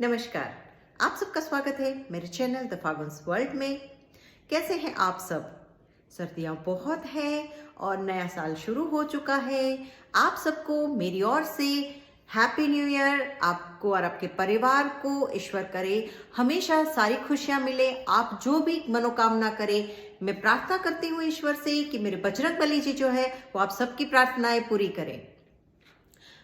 नमस्कार। आप सबका स्वागत है मेरे चैनल द फागुन्स वर्ल्ड में। कैसे हैं आप सब? सर्दियां बहुत हैं और नया साल शुरू हो चुका है। आप सबको मेरी ओर से हैप्पी न्यू ईयर। आपको और आपके परिवार को ईश्वर करे हमेशा सारी खुशियां मिले। आप जो भी मनोकामना करें, मैं प्रार्थना करती हूँ ईश्वर से कि मेरे बजरंगबली जी जो है वो आप सबकी प्रार्थनाएं पूरी करें।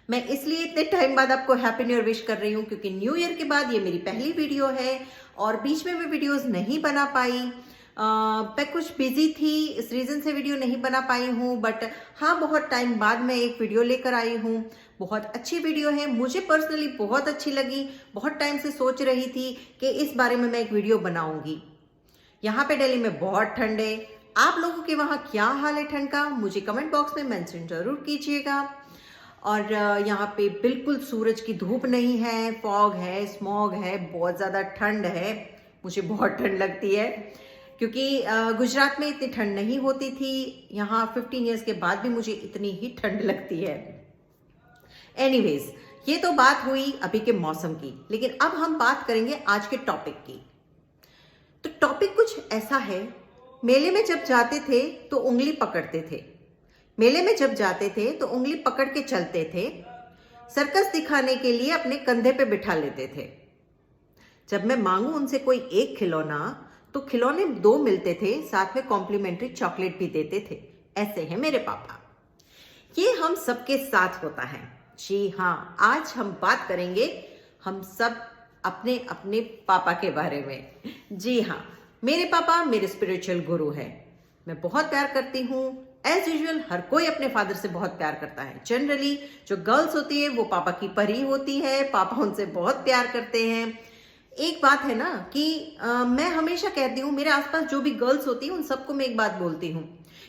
मैं इसलिए इतने टाइम बाद आपको हैप्पी न्यू ईयर विश कर रही हूँ क्योंकि न्यू ईयर के बाद ये मेरी पहली वीडियो है और बीच में मैं वीडियोस नहीं बना पाई। मैं कुछ बिजी थी, इस रीजन से वीडियो नहीं बना पाई हूँ। बट हाँ, बहुत टाइम बाद मैं एक वीडियो लेकर आई हूँ। बहुत अच्छी वीडियो है, मुझे पर्सनली बहुत अच्छी लगी। बहुत टाइम से सोच रही थी कि इस बारे में मैं एक वीडियो बनाऊंगी। यहाँ पे दिल्ली में बहुत ठंड है। आप लोगों के वहाँ क्या हाल है ठंड का? मुझे कमेंट बॉक्स में मेंशन जरूर कीजिएगा। और यहाँ पे बिल्कुल सूरज की धूप नहीं है, फॉग है, स्मॉग है, बहुत ज़्यादा ठंड है। मुझे बहुत ठंड लगती है क्योंकि गुजरात में इतनी ठंड नहीं होती थी। यहाँ 15 ईयर्स के बाद भी मुझे इतनी ही ठंड लगती है। एनीवेज, ये तो बात हुई अभी के मौसम की, लेकिन अब हम बात करेंगे आज के टॉपिक की। तो टॉपिक कुछ ऐसा है, मेले में जब जाते थे तो उंगली पकड़ते थे। मेले में जब जाते थे तो उंगली पकड़ के चलते थे। सर्कस दिखाने के लिए अपने कंधे पे बिठा लेते थे। जब मैं मांगू उनसे कोई एक खिलौना तो खिलौने 2 मिलते थे, साथ में कॉम्प्लीमेंट्री चॉकलेट भी देते थे। ऐसे हैं मेरे पापा। ये हम सबके साथ होता है। जी हाँ, आज हम बात करेंगे हम सब अपने अपने पापा के बारे में। जी हाँ, मेरे पापा मेरे स्पिरिचुअल गुरु है। मैं बहुत प्यार करती हूँ। एज यूजुअल हर कोई अपने फादर से बहुत प्यार करता है। जनरली जो गर्ल्स होती है वो पापा की परी होती है, पापा उनसे बहुत प्यार करते हैं। एक बात है ना कि मैं हमेशा कहती हूँ, मेरे आसपास जो भी गर्ल्स होती है उन सबको मैं एक बात बोलती हूँ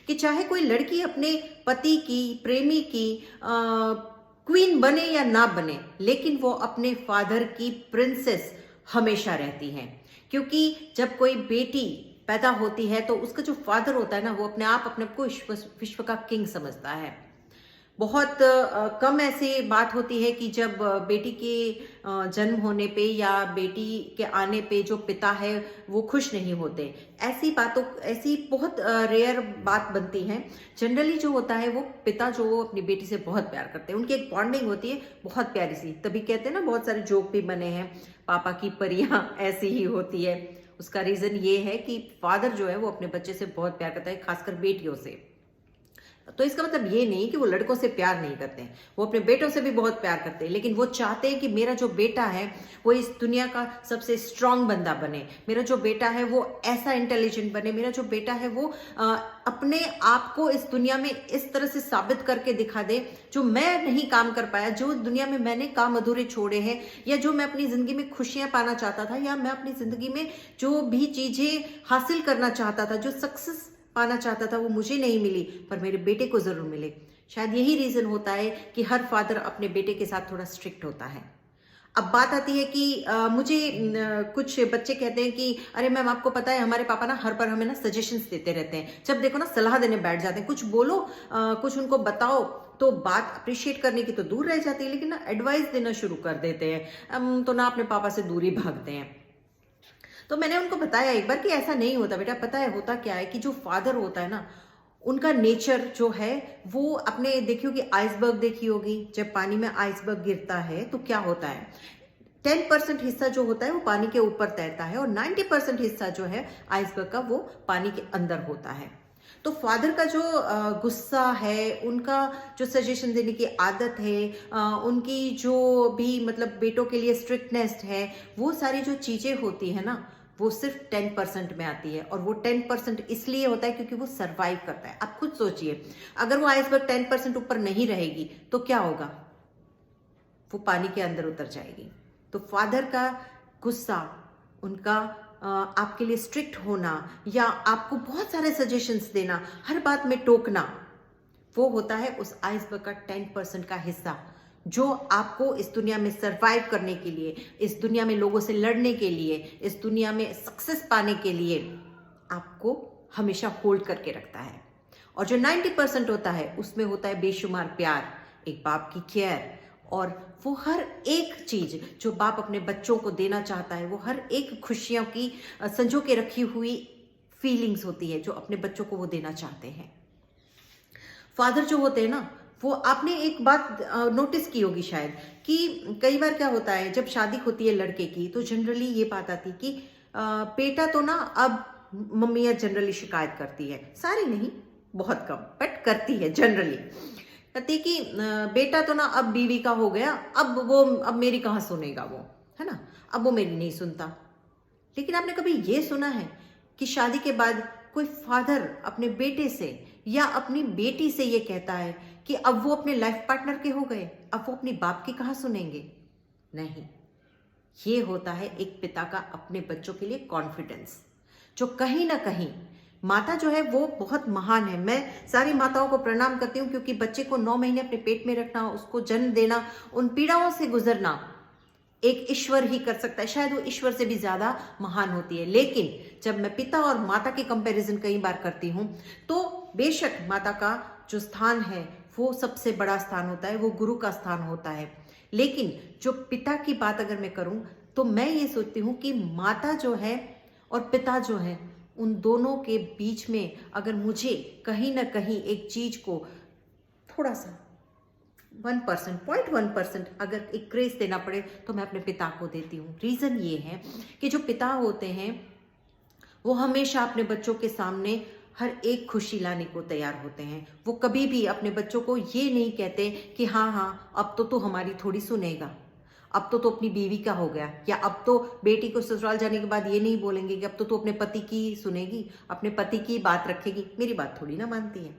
कि चाहे कोई लड़की अपने पति की, प्रेमी की क्वीन बने या ना बने, लेकिन वो अपने फादर की प्रिंसेस हमेशा रहती हैं। क्योंकि जब कोई बेटी पैदा होती है तो उसका जो फादर होता है ना, वो अपने आप को विश्व का किंग समझता है। बहुत कम ऐसी बात होती है कि जब बेटी के जन्म होने पे या बेटी के आने पे जो पिता है वो खुश नहीं होते। ऐसी बहुत रेयर बात बनती है। जनरली जो होता है वो पिता जो अपनी बेटी से बहुत प्यार करते हैं, उनकी एक बॉन्डिंग होती है बहुत प्यारी सी। तभी कहते हैं ना, बहुत सारे जोक भी बने हैं, पापा की परियां ऐसी ही होती है। उसका रीजन ये है कि फादर जो है वो अपने बच्चे से बहुत प्यार करता है, खासकर बेटियों से। तो इसका मतलब ये नहीं कि वो लड़कों से प्यार नहीं करते हैं, वो अपने बेटों से भी बहुत प्यार करते हैं। लेकिन वो चाहते हैं कि मेरा जो बेटा है वो इस दुनिया का सबसे स्ट्रांग बंदा बने, मेरा जो बेटा है वो ऐसा इंटेलिजेंट बने, मेरा जो बेटा है वो अपने आप को इस दुनिया में इस तरह से साबित करके दिखा दे जो मैं नहीं काम कर पाया, जो दुनिया में मैंने काम अधूरे छोड़े हैं, या जो मैं अपनी जिंदगी में खुशियां पाना चाहता था, या मैं अपनी जिंदगी में जो भी चीजें हासिल करना चाहता था, जो सक्सेस पाना चाहता था, वो मुझे नहीं मिली पर मेरे बेटे को जरूर मिले। शायद यही रीजन होता है कि हर फादर अपने बेटे के साथ थोड़ा स्ट्रिक्ट होता है। अब बात आती है कि मुझे कुछ बच्चे कहते हैं कि अरे मैम, आपको पता है हमारे पापा ना हर पर हमें ना सजेशंस देते रहते हैं, जब देखो ना सलाह देने बैठ जाते हैं। कुछ बोलो, कुछ उनको बताओ तो बात अप्रिशिएट करने की तो दूर रह जाती है, लेकिन ना एडवाइस देना शुरू कर देते हैं। तो ना अपने पापा से दूरी भागते हैं। तो मैंने उनको बताया एक बार कि ऐसा नहीं होता बेटा। पता है होता क्या है कि जो फादर होता है ना, उनका नेचर जो है वो अपने, देखियो कि आइसबर्ग देखी होगी, जब पानी में आइसबर्ग गिरता है तो क्या होता है, 10% हिस्सा जो होता है वो पानी के ऊपर तैरता है और 90% हिस्सा जो है आइसबर्ग का वो पानी के अंदर होता है। तो फादर का जो गुस्सा है, उनका जो सजेशन देने की आदत है, उनकी जो भी मतलब बेटों के लिए स्ट्रिक्टनेस है, वो सारी जो चीजें होती है ना, वो सिर्फ 10% में आती है। और वो 10% इसलिए होता है क्योंकि वो सरवाइव करता है। आप खुद सोचिए, अगर वो आइसबर्ग 10% ऊपर नहीं रहेगी तो क्या होगा, वो पानी के अंदर उतर जाएगी। तो फादर का गुस्सा, उनका आपके लिए स्ट्रिक्ट होना, या आपको बहुत सारे सजेशंस देना, हर बात में टोकना, वो होता है उस आइसबर्ग का 10% का हिस्सा, जो आपको इस दुनिया में सरवाइव करने के लिए, इस दुनिया में लोगों से लड़ने के लिए, इस दुनिया में सक्सेस पाने के लिए आपको हमेशा होल्ड करके रखता है। और जो 90% होता है उसमें होता है बेशुमार प्यार, एक बाप की केयर और वो हर एक चीज़ जो बाप अपने बच्चों को देना चाहता है, वो हर एक खुशियों की संजो के रखी हुई फीलिंग्स होती है जो अपने बच्चों को वो देना चाहते हैं। फादर जो होते हैं ना, वो आपने एक बात नोटिस की होगी शायद कि कई बार क्या होता है, जब शादी होती है लड़के की तो जनरली ये बात आती कि बेटा तो ना अब मम्मियाँ जनरली शिकायत करती है, सारी नहीं बहुत कम बट करती है जनरली, कहती कि बेटा तो ना अब बीवी का हो गया, अब मेरी कहाँ सुनेगा वो, है ना, अब वो मेरी नहीं सुनता। लेकिन आपने कभी ये सुना है कि शादी के बाद कोई फादर अपने बेटे से या अपनी बेटी से ये कहता है कि अब वो अपने लाइफ पार्टनर के हो गए, अब वो अपने बाप की कहाँ सुनेंगे? नहीं, ये होता है एक पिता का अपने बच्चों के लिए कॉन्फिडेंस, जो कहीं ना कहीं माता जो है वो बहुत महान है। मैं सारी माताओं को प्रणाम करती हूँ, क्योंकि बच्चे को 9 महीने अपने पेट में रखना, उसको जन्म देना, उन पीड़ाओं से गुजरना एक ईश्वर ही कर सकता है, शायद वो ईश्वर से भी ज्यादा महान होती है। लेकिन जब मैं पिता और माता की कंपैरिजन कई बार करती हूँ तो बेशक माता का जो स्थान है वो सबसे बड़ा स्थान होता है, वो गुरु का स्थान होता है। लेकिन जो पिता की बात अगर मैं करूं तो मैं ये सोचती हूँ कि माता जो है और पिता जो है, उन दोनों के बीच में अगर मुझे कहीं ना कहीं एक चीज को थोड़ा सा 1%, 0.1% अगर एक क्रेज देना पड़े तो मैं अपने पिता को देती हूँ। रीज़न ये है कि जो पिता होते हैं वो हमेशा अपने बच्चों के सामने हर एक खुशी लाने को तैयार होते हैं। वो कभी भी अपने बच्चों को ये नहीं कहते कि हाँ हाँ अब तो तू हमारी थोड़ी सुनेगा, अब तो अपनी बीवी का हो गया, या अब तो बेटी को ससुराल जाने के बाद ये नहीं बोलेंगे कि अब तो तू अपने पति की सुनेगी, अपने पति की बात रखेगी, मेरी बात थोड़ी ना मानती है।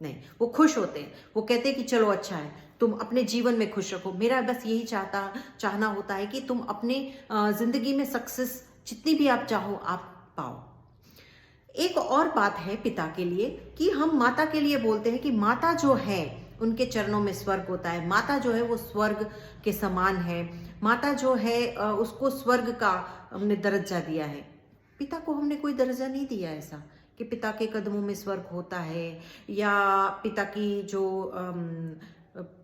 नहीं, वो खुश होते हैं, वो कहते हैं कि चलो अच्छा है, तुम अपने जीवन में खुश रखो, मेरा बस यही चाहना होता है कि तुम अपने जिंदगी में सक्सेस जितनी भी आप चाहो आप पाओ। एक और बात है पिता के लिए कि हम माता के लिए बोलते हैं कि माता जो है उनके चरणों में स्वर्ग होता है, माता जो है वो स्वर्ग के समान है, माता जो है उसको स्वर्ग का हमने दर्जा दिया है। पिता को हमने कोई दर्जा नहीं दिया ऐसा कि पिता के कदमों में स्वर्ग होता है, या पिता की जो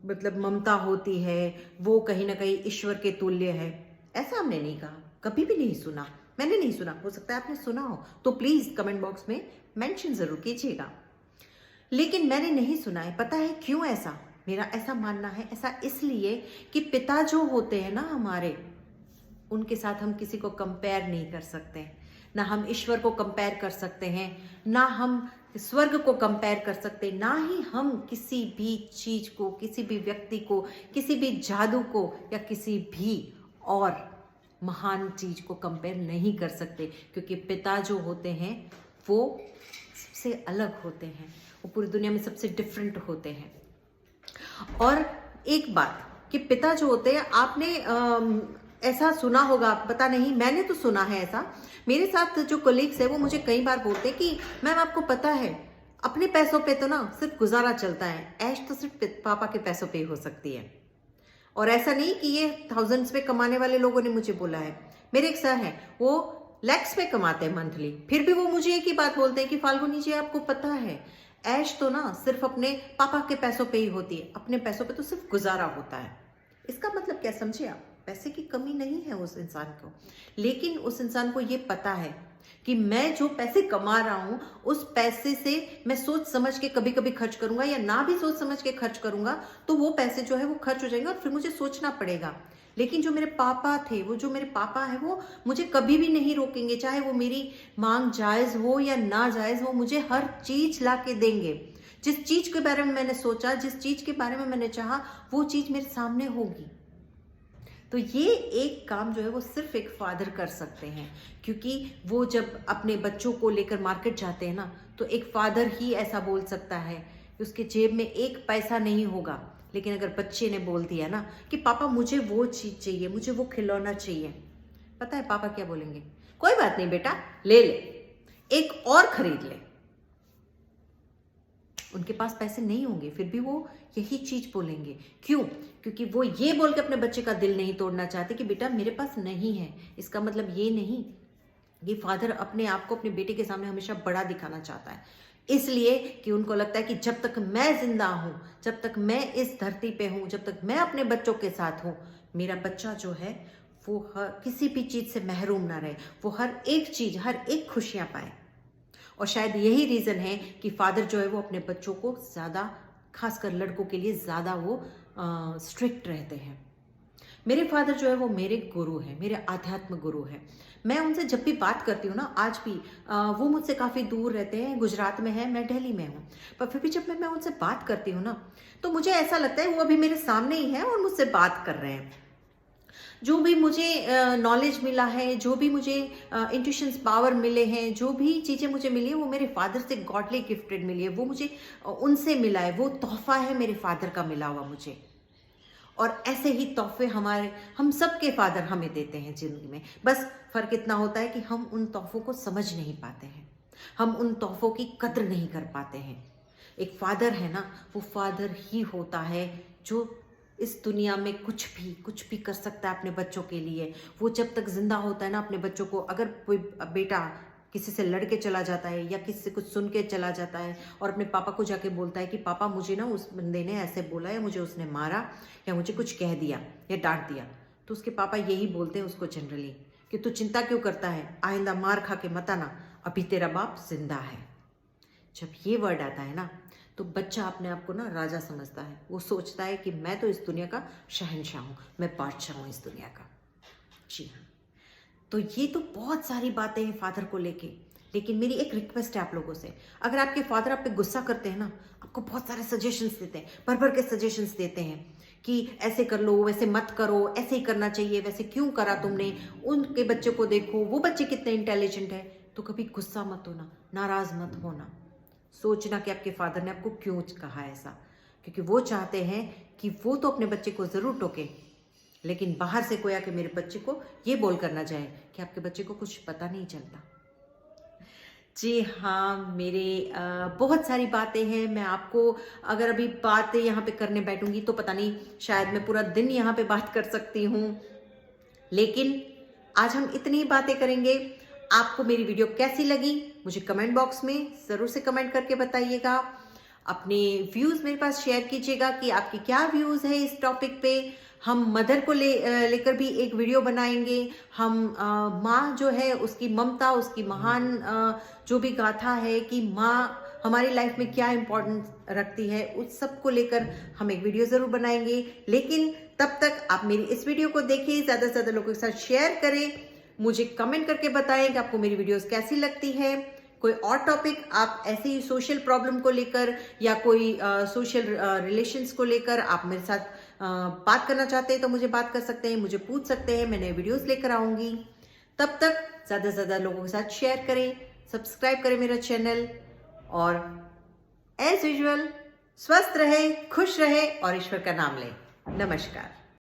मतलब ममता होती है वो कहीं ना कहीं ईश्वर के तुल्य है, ऐसा हमने नहीं कहा, कभी भी नहीं सुना, मैंने नहीं सुना। हो सकता है आपने सुना हो तो प्लीज कमेंट बॉक्स में मेंशन जरूर कीजिएगा, लेकिन मैंने नहीं सुना है। पता है क्यों ऐसा? मेरा ऐसा मानना है, ऐसा इसलिए कि पिता जो होते हैं ना हमारे, उनके साथ हम किसी को कंपेयर नहीं कर सकते, ना हम ईश्वर को कंपेयर कर सकते हैं, ना हम स्वर्ग को कंपेयर कर सकते, ना ही हम किसी भी चीज को, किसी भी व्यक्ति को, किसी भी जादू को या किसी भी और महान चीज को कंपेयर नहीं कर सकते, क्योंकि पिता जो होते हैं वो सबसे अलग होते हैं, वो पूरी दुनिया में सबसे डिफरेंट होते हैं। और एक बात कि पिता जो होते हैं, आपने ऐसा सुना होगा, पता नहीं, मैंने तो सुना है ऐसा, मेरे साथ जो कोलीग्स है वो मुझे कई बार बोलते हैं कि मैम आपको पता है अपने पैसों पे तो ना सिर्फ गुजारा चलता है, ऐश तो सिर्फ पापा के पैसों पे ही हो सकती है। और ऐसा नहीं कि ये थाउजेंड्स पे कमाने वाले लोगों ने मुझे बोला है, मेरे एक सर हैं वो लैक्स में कमाते हैं मंथली, फिर भी वो मुझे एक ही बात बोलते हैं कि फाल्गुनी जी आपको पता है ऐश तो ना सिर्फ अपने पापा के पैसों पे ही होती है, अपने पैसों पे तो सिर्फ गुजारा होता है। इसका मतलब क्या समझे आप? पैसे की कमी नहीं है उस इंसान को, लेकिन उस इंसान को ये पता है कि मैं जो पैसे कमा रहा हूं उस पैसे से मैं सोच समझ के कभी कभी खर्च करूंगा, या ना भी सोच समझ के खर्च करूंगा तो वो पैसे जो है वो खर्च हो जाएंगे और फिर मुझे सोचना पड़ेगा। लेकिन जो मेरे पापा थे, वो जो मेरे पापा है वो मुझे कभी भी नहीं रोकेंगे, चाहे वो मेरी मांग जायज हो या ना जायज हो, मुझे हर चीज ला के देंगे। जिस चीज के बारे में मैंने सोचा, जिस चीज के बारे में मैंने चाहा, वो चीज मेरे सामने होगी। तो ये एक काम जो है वो सिर्फ एक फादर कर सकते हैं, क्योंकि वो जब अपने बच्चों को लेकर मार्केट जाते हैं ना, तो एक फादर ही ऐसा बोल सकता है कि उसके जेब में एक पैसा नहीं होगा, लेकिन अगर बच्चे ने बोल दिया ना कि पापा मुझे वो चीज चाहिए, मुझे वो खिलौना चाहिए, पता है पापा क्या बोलेंगे? कोई बात नहीं बेटा, ले ले, एक और खरीद ले। उनके पास पैसे नहीं होंगे, फिर भी वो यही चीज बोलेंगे। क्यों? क्योंकि वो ये बोल के अपने बच्चे का दिल नहीं तोड़ना चाहते कि बेटा मेरे पास नहीं है। इसका मतलब ये नहीं, ये फादर अपने आप को अपने बेटे के सामने हमेशा बड़ा दिखाना चाहता है। इसलिए कि उनको लगता है कि जब तक मैं जिंदा हूं, जब तक मैं इस धरती पे हूं, जब तक मैं अपने बच्चों के साथ हूं, मेरा बच्चा जो है वो किसी भी चीज से महरूम ना रहे, वो हर एक चीज, हर एक खुशियां पाए। और शायद यही रीजन है कि फादर जो है वो अपने बच्चों को ज्यादा, खासकर लड़कों के लिए ज्यादा वो स्ट्रिक्ट रहते हैं। मेरे फादर जो है वो मेरे गुरु है, मेरे आध्यात्म गुरु है। मैं उनसे जब भी बात करती हूँ ना, आज भी वो मुझसे काफ़ी दूर रहते हैं, गुजरात में है, मैं दिल्ली में हूँ, पर फिर भी जब मैं उनसे बात करती हूँ ना, तो मुझे ऐसा लगता है वो अभी मेरे सामने ही है और मुझसे बात कर रहे हैं। जो भी मुझे नॉलेज मिला है, जो भी मुझे इंट्यूशंस पावर मिले हैं, जो भी चीज़ें मुझे मिली है, वो मेरे फादर से गॉडली गिफ्टेड मिली है, वो मुझे उनसे मिला है, वो तोहफा है मेरे फादर का मिला हुआ मुझे। और ऐसे ही तोहफे हम सबके फादर हमें देते हैं जिंदगी में। बस फर्क इतना होता है कि हम उन तोहफों को समझ नहीं पाते हैं, हम उन तोहफों की कद्र नहीं कर पाते हैं। एक फादर है ना, वो फादर ही होता है जो इस दुनिया में कुछ भी कर सकता है अपने बच्चों के लिए। वो जब तक जिंदा होता है ना, अपने बच्चों को, अगर कोई बेटा किसी से लड़ के चला जाता है या किसी से कुछ सुन के चला जाता है और अपने पापा को जाके बोलता है कि पापा मुझे ना उस बंदे ने ऐसे बोला, या मुझे उसने मारा, या मुझे कुछ कह दिया या डांट दिया, तो उसके पापा यही बोलते हैं उसको जनरली कि तू चिंता क्यों करता है, आइंदा मार खा के मत आना, अभी तेरा बाप जिंदा है। जब ये वर्ड आता है ना, तो बच्चा अपने आप को ना राजा समझता है। वो सोचता है कि मैं तो इस दुनिया का शहंशाह हूँ, मैं बादशाह हूँ इस दुनिया का। जी हाँ, तो ये तो बहुत सारी बातें हैं फादर को लेके, लेकिन मेरी एक रिक्वेस्ट है आप लोगों से, अगर आपके फादर आप पे गुस्सा करते हैं ना, आपको बहुत सारे सजेशंस देते हैं, भर के सजेशंस देते हैं कि ऐसे कर लो, वैसे मत करो, ऐसे ही करना चाहिए, वैसे क्यों करा तुमने, उनके बच्चे को देखो, वो बच्चे कितने इंटेलिजेंट है, तो कभी गुस्सा मत होना, नाराज मत होना। सोचना कि आपके फादर ने आपको क्यों कहा ऐसा, क्योंकि वो चाहते हैं कि वो तो अपने बच्चे को जरूर टोके, लेकिन बाहर से कोई आके मेरे बच्चे को ये बोल कर ना जाए कि आपके बच्चे को कुछ पता नहीं चलता। जी हाँ, मेरे बहुत सारी बातें हैं। मैं आपको अगर अभी बातें यहाँ पे करने बैठूंगी तो पता नहीं, शायद मैं पूरा दिन यहाँ पे बात कर सकती हूँ, लेकिन आज हम इतनी बातें करेंगे। आपको मेरी वीडियो कैसी लगी मुझे कमेंट बॉक्स में ज़रूर से कमेंट करके बताइएगा। अपने व्यूज़ मेरे पास शेयर कीजिएगा कि आपके क्या व्यूज़ है इस टॉपिक पे। हम मदर को लेकर भी एक वीडियो बनाएंगे। हम माँ जो है उसकी ममता, उसकी महान जो भी गाथा है कि माँ हमारी लाइफ में क्या इम्पोर्टेंस रखती है, उस सब को लेकर हम एक वीडियो ज़रूर बनाएंगे। लेकिन तब तक आप मेरी इस वीडियो को देखिए, ज़्यादा से ज़्यादा लोगों के साथ शेयर करें, मुझे कमेंट करके बताएं कि आपको मेरी वीडियोस कैसी लगती है। कोई और टॉपिक आप ऐसे ही सोशल प्रॉब्लम को लेकर या कोई सोशल रिलेशंस को लेकर आप मेरे साथ बात करना चाहते हैं तो मुझे बात कर सकते हैं, मुझे पूछ सकते हैं, मैं नए वीडियोस लेकर आऊँगी। तब तक ज़्यादा से ज़्यादा लोगों के साथ शेयर करें, सब्सक्राइब करें मेरा चैनल, और एज यूजुअल स्वस्थ रहे, खुश रहे और ईश्वर का नाम लें। नमस्कार।